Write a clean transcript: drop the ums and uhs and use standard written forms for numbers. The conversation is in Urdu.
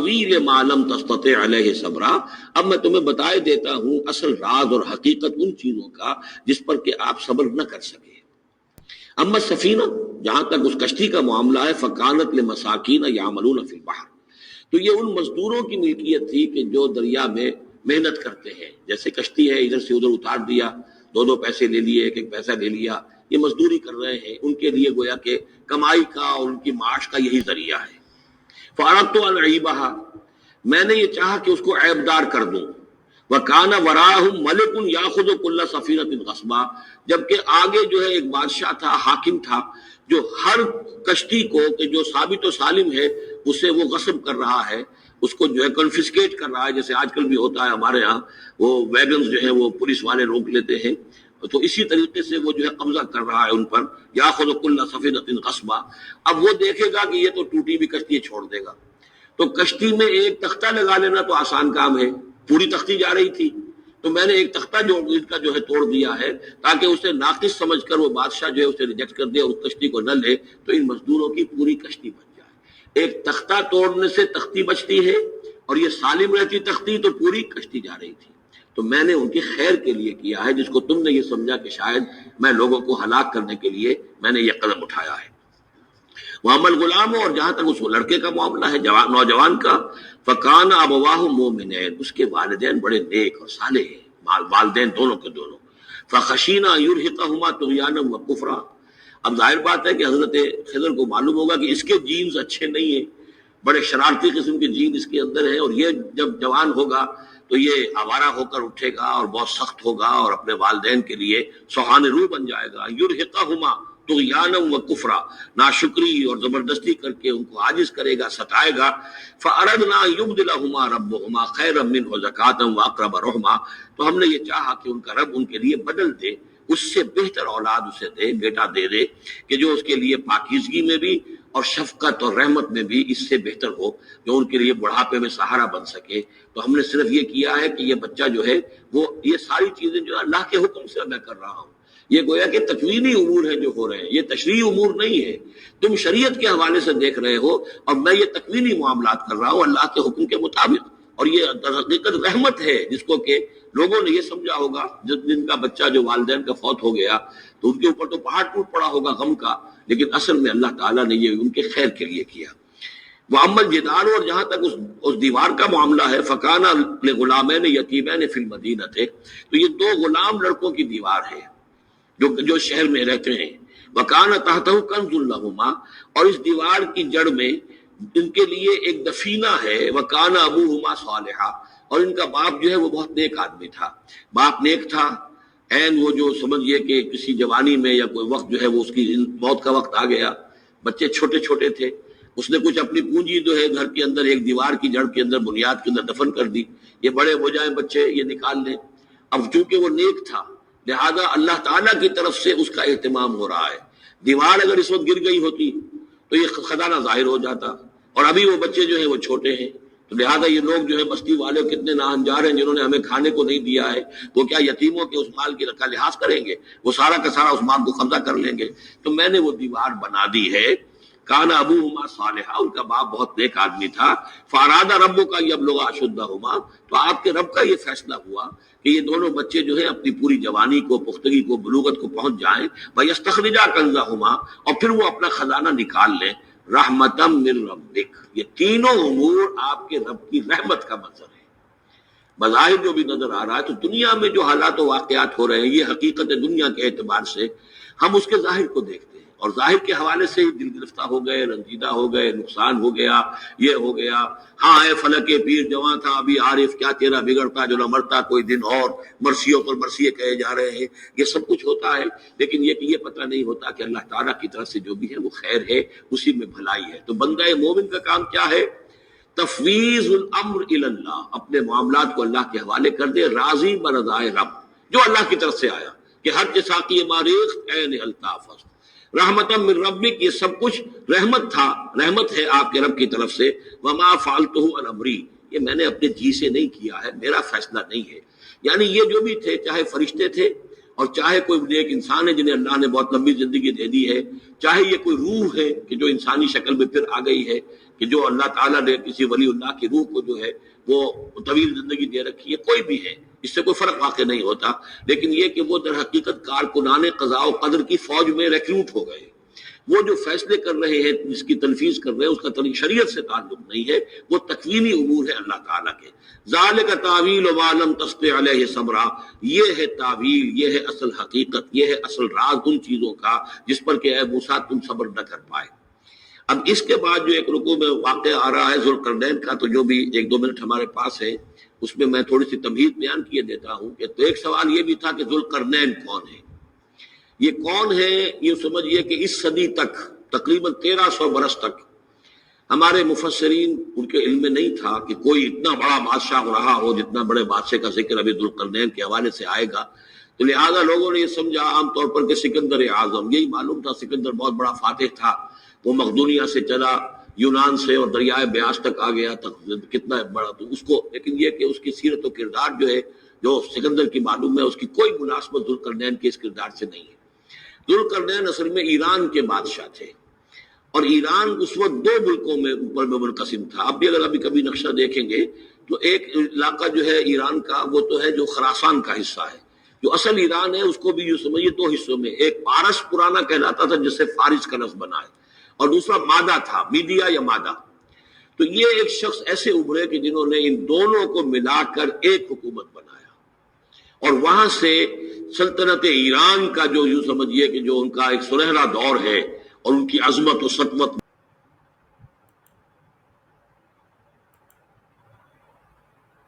طویل ما لم تستطع علیہ صبرا، اب میں تمہیں بتائے دیتا ہوں اصل راز اور حقیقت ان چیزوں کا جس پر کہ آپ صبر نہ کر سکے۔ اما سفینہ، جہاں تک اس کشتی کا معاملہ ہے، فکانت لمساکین یعملون فی البحر، تو یہ ان مزدوروں کی ملکیت تھی کہ جو دریا میں محنت کرتے ہیں، جیسے کشتی ہے ادھر سے ادھر اتار دیا، دو دو پیسے لے لیے، ایک ایک پیسہ لے لیا، یہ مزدوری کر رہے ہیں، ان کے لیے گویا کہ کمائی کا اور ان کی معاش کا یہی ذریعہ ہے۔ فَأَرَدْتُ أَنْ أَعِيبَهَا، میں نے یہ چاہا کہ اس کو عیب دار کر دوں۔ وَكَانَ وَرَاءَهُمْ مَلِكٌ يَأْخُذُ كُلَّ سَفِينَةٍ غَصْبًا، جبکہ آگے جو ہے ایک بادشاہ تھا، حاکم تھا، جو ہر کشتی کو کہ جو ثابت و سالم ہے اسے وہ غصب کر رہا ہے، اس کو جو ہے کنفسکیٹ کر رہا ہے، جیسے آج کل بھی ہوتا ہے ہمارے ہاں، وہ ویگنز جو ہیں وہ پولیس والے روک لیتے ہیں، تو اسی طریقے سے وہ جو ہے قبضہ کر رہا ہے ان پر۔ یاخذ کل سفینۃ غصبا، اب وہ دیکھے گا کہ یہ تو ٹوٹی بھی کشتی چھوڑ دے گا، تو کشتی میں ایک تختہ لگا لینا تو آسان کام ہے، پوری تختی جا رہی تھی، تو میں نے ایک تختہ جو ان کا جو ہے توڑ دیا ہے تاکہ اسے ناقص سمجھ کر وہ بادشاہ جو ہے اسے ریجیکٹ کر دے اور اس کشتی کو نہ لے، تو ان مزدوروں کی پوری کشتی بچ جائے۔ ایک تختہ توڑنے سے تختی بچتی ہے، اور یہ سالم رہتی تختی تو پوری کشتی جا رہی تھی۔ تو میں نے ان کی خیر کے لیے کیا ہے، جس کو تم نے یہ سمجھا کہ شاید میں لوگوں کو ہلاک کرنے کے لیے میں نے یہ قدم اٹھایا ہے۔ محمد غلام، اور جہاں تک اس لڑکے کا معاملہ ہے، نوجوان کا، فکان ابواہ مومنین، اس کے والدین بڑے نیک اور صالح ہیں، والدین دونوں کے دونوں۔ فخشینا یرہقہما طغیانا وکفرا، اب ظاہر بات ہے کہ حضرت خضر کو معلوم ہوگا کہ اس کے جینز اچھے نہیں ہیں، بڑے شرارتی قسم کے جین اس کے اندر ہیں، اور یہ جب جوان ہوگا تو یہ آوارہ ہو کر اٹھے گا اور بہت سخت ہوگا اور اپنے والدین کے لیے سوہان روح بن جائے گا۔ یرہقہما طغیانا وکفرا، ناشکری اور زبردستی کر کے ان کو عاجز کرے گا، ستائے گا۔ فاردنا یبدلہما ربہما خیرا منہ زکاۃ واقرب رحما، تو ہم نے یہ چاہا کہ ان کا رب ان کے لیے بدل دے، اس سے بہتر اولاد اسے دے، بیٹا دے دے کہ جو اس کے لیے پاکیزگی میں بھی اور شفقت اور رحمت میں بھی اس سے بہتر ہو، جو ان کے لیے بڑھاپے میں سہارا بن سکے۔ تو ہم نے صرف یہ کیا ہے کہ یہ بچہ جو ہے وہ یہ ساری چیزیں جو اللہ کے حکم سے میں کر رہا ہوں، یہ گویا کہ تکوینی امور ہیں جو ہو رہے ہیں، یہ تشریعی امور نہیں ہے، تم شریعت کے حوالے سے دیکھ رہے ہو، اور میں یہ تکوینی معاملات کر رہا ہوں اللہ کے حکم کے مطابق۔ اور یہ در حقیقت رحمت ہے، جس کو کہ لوگوں نے یہ سمجھا ہوگا جن کا بچہ جو والدین کا فوت ہو گیا تو ان کے اوپر تو پہاڑ ٹوٹ پڑا ہوگا غم کا، لیکن اصل میں اللہ تعالیٰ نے یہ ان کے خیر کے لیے کیا۔ وہ عمل جدار، اور جہاں تک اس دیوار کا معاملہ ہے، فکانہ لغلامین یتیمین فی المدینہ تھے، تو یہ دو غلام لڑکوں کی دیوار ہے جو شہر میں رہتے ہیں۔ وکانہ تحتہ کنز لہما، اور اس دیوار کی جڑ میں ان کے لیے ایک دفینہ ہے۔ وکانہ ابوہما صالحا، اور ان کا باپ جو ہے وہ بہت نیک آدمی تھا، باپ نیک تھا، وہ جو سمجھئے کہ کسی جوانی میں یا کوئی وقت جو ہے وہ اس کی موت کا وقت آ گیا، بچے چھوٹے چھوٹے تھے، اس نے کچھ اپنی پونجی جو ہے گھر کے اندر ایک دیوار کی جڑ کے اندر بنیاد کے اندر دفن کر دی، یہ بڑے ہو جائیں بچے یہ نکال لیں۔ اب چونکہ وہ نیک تھا لہذا اللہ تعالیٰ کی طرف سے اس کا اہتمام ہو رہا ہے، دیوار اگر اس وقت گر گئی ہوتی تو یہ خزانہ ظاہر ہو جاتا، اور ابھی وہ بچے جو ہیں وہ چھوٹے ہیں، تو لہذا یہ لوگ جو ہے بستی والے کتنے ناہنجار ہیں جنہوں نے ہمیں کھانے کو نہیں دیا ہے، وہ کیا یتیموں کے اس مال کی کا لحاظ کریں گے؟ وہ سارا کا سارا اس مال کو قبضہ کر لیں گے۔ تو میں نے وہ دیوار بنا دی ہے۔ کان ابوہما صالحا، ان کا باپ بہت نیک آدمی تھا۔ فاراد ربک یبلغ اشدہما، تو آپ کے رب کا یہ فیصلہ ہوا کہ یہ دونوں بچے جو ہیں اپنی پوری جوانی کو، پختگی کو، بلوغت کو پہنچ جائیں، ویستخرجا کنزہما، اور پھر وہ اپنا خزانہ نکال لیں۔ رحمتا من ربک، یہ تینوں امور آپ کے رب کی رحمت کا منظر ہے۔ بظاہر جو بھی نظر آ رہا ہے، تو دنیا میں جو حالات و واقعات ہو رہے ہیں یہ حقیقت دنیا کے اعتبار سے ہم اس کے ظاہر کو دیکھتے ہیں، اور ظاہر کے حوالے سے ہی دل گرفتہ ہو گئے، رنجیدہ ہو گئے، نقصان ہو گیا، یہ ہو گیا، ہاں اے فلک پیر جواں تھا ابھی عارف، کیا تیرا بگڑتا جو نہ مرتا کوئی دن اور، مرثیوں پر مرثیے کہے جا رہے ہیں، یہ سب کچھ ہوتا ہے، لیکن یہ پتہ نہیں ہوتا کہ اللہ تعالیٰ کی طرف سے جو بھی ہے وہ خیر ہے، اسی میں بھلائی ہے۔ تو بندہ مومن کا کام کیا ہے؟ تفویض الامر الی اللہ، اپنے معاملات کو اللہ کے حوالے کر دے، راضی برضائے رب، جو اللہ کی طرف سے آیا کہ ہر ساقی ماریخ عین الطاف رحمت من ربک، یہ سب کچھ رحمت تھا، رحمت ہے آپ کے رب کی طرف سے۔ وما فعلتہ عن امری، یہ میں نے اپنے جی سے نہیں کیا ہے، میرا فیصلہ نہیں ہے۔ یعنی یہ جو بھی تھے، چاہے فرشتے تھے اور چاہے کوئی نیک انسان ہے جنہیں اللہ نے بہت لمبی زندگی دے دی ہے، چاہے یہ کوئی روح ہے کہ جو انسانی شکل میں پھر آ گئی ہے، کہ جو اللہ تعالیٰ نے کسی ولی اللہ کی روح کو جو ہے وہ طویل زندگی دے رکھی ہے، کوئی بھی ہے، اس سے کوئی فرق واقع نہیں ہوتا، لیکن یہ کہ وہ در حقیقت کارکنان قضاء و قدر کی فوج میں ریکروٹ ہو گئے، وہ جو فیصلے کر رہے ہیں، جس کی تنفیذ کر رہے ہیں، اس کا شریعت سے تعلق نہیں ہے، وہ تکوینی امور ہے اللہ تعالیٰ کے۔ ذالک تعویل ما لم تستطع علیہ صبرا، یہ ہے تعویل، یہ ہے اصل حقیقت، یہ ہے اصل راز ان چیزوں کا جس پر کہ اے موسیٰ تم صبر نہ کر پائے۔ اب اس کے بعد جو ایک رکوع میں واقعہ آ رہا ہے ذوالقرنین کا، تو جو بھی 1-2 منٹ ہمارے پاس ہے اس میں میں تھوڑی سی تمہید بیان کیے دیتا ہوں کہ تو ایک سوال یہ بھی تھا کہ ذوالقرنین کون ہے، یہ کون ہے؟ یہ سمجھیے کہ اس صدی تک تقریباً 1300 برس تک ہمارے مفسرین ان کے علم میں نہیں تھا کہ کوئی اتنا بڑا بادشاہ رہا ہو جتنا بڑے بادشاہ کا ذکر ابھی ذوالقرنین کے حوالے سے آئے گا، تو لہٰذا لوگوں نے یہ سمجھا عام طور پر کہ سکندر اعظم، یہی معلوم تھا سکندر بہت بڑا فاتح تھا، وہ مقدونیہ سے چلا یونان سے اور دریائے بیاس تک آ گیا، کتنا بڑا، تو اس کو، لیکن یہ کہ اس کی سیرت و کردار جو ہے جو سکندر کی معلوم ہے، اس کی کوئی مناسبت ذوالقرنین کے اس کردار سے نہیں ہے۔ ذوالقرنین اصل میں ایران کے بادشاہ تھے، اور ایران اس وقت 2 ملکوں میں اوپر میں منقسم تھا۔ اب بھی اگر ابھی کبھی نقشہ دیکھیں گے تو ایک علاقہ جو ہے ایران کا وہ تو ہے جو خراسان کا حصہ ہے، جو اصل ایران ہے اس کو بھی یوں سمجھیے 2 حصوں میں، ایک پارس پرانا کہلاتا تھا جس سے فارس کا لفظ بنا ہے، اور دوسرا مادہ تھا، میڈیا یا مادہ۔ تو یہ ایک شخص ایسے ابھرے کہ جنہوں نے ان دونوں کو ملا کر ایک حکومت بنایا، اور وہاں سے سلطنت ایران کا جو یوں سمجھیے کہ جو ان کا ایک سنہرا دور ہے اور ان کی عظمت و سطوت